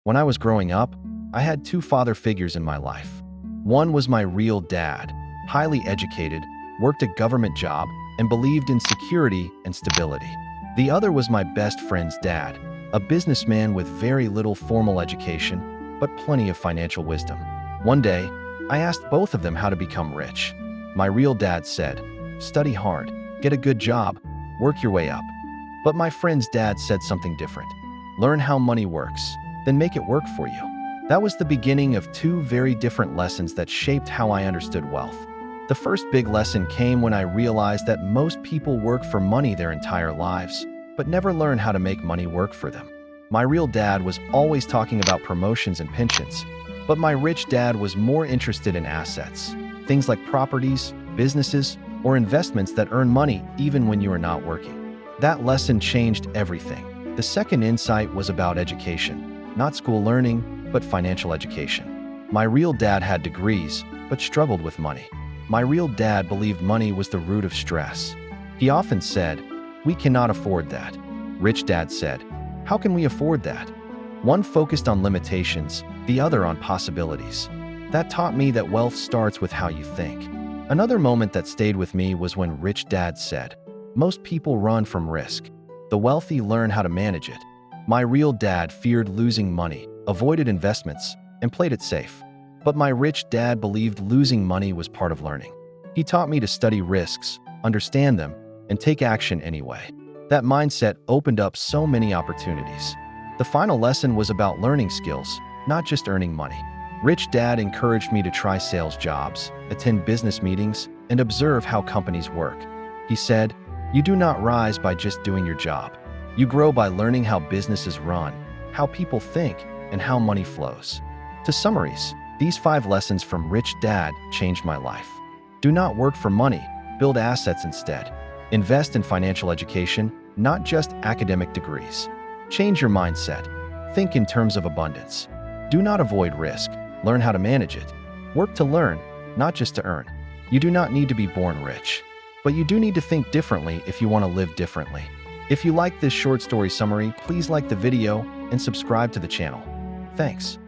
When I was growing up, I had two father figures in my life. One was my real dad, highly educated, worked a government job, and believed in security and stability. The other was my best friend's dad, a businessman with very little formal education, but plenty of financial wisdom. One day, I asked both of them how to become rich. My real dad said, "Study hard, get a good job, work your way up." But my friend's dad said something different. "Learn how money works, then make it work for you." That was the beginning of two very different lessons that shaped how I understood wealth. The first big lesson came when I realized that most people work for money their entire lives, but never learn how to make money work for them. My real dad was always talking about promotions and pensions, but my rich dad was more interested in assets, things like properties, businesses, or investments that earn money even when you are not working. That lesson changed everything. The second insight was about education. Not school learning, but financial education. My real dad had degrees, but struggled with money. My real dad believed money was the root of stress. He often said, "We cannot afford that." Rich dad said, "How can we afford that?" One focused on limitations, the other on possibilities. That taught me that wealth starts with how you think. Another moment that stayed with me was when Rich Dad said, "Most people run from risk. The wealthy learn how to manage it." My real dad feared losing money, avoided investments, and played it safe. But my rich dad believed losing money was part of learning. He taught me to study risks, understand them, and take action anyway. That mindset opened up so many opportunities. The final lesson was about learning skills, not just earning money. Rich dad encouraged me to try sales jobs, attend business meetings, and observe how companies work. He said, "You do not rise by just doing your job. You grow by learning how businesses run, how people think, and how money flows." To summarize, these 5 lessons from Rich Dad changed my life. Do not work for money, build assets instead. Invest in financial education, not just academic degrees. Change your mindset. Think in terms of abundance. Do not avoid risk, learn how to manage it. Work to learn, not just to earn. You do not need to be born rich, but you do need to think differently if you want to live differently. If you like this short story summary, please like the video and subscribe to the channel. Thanks.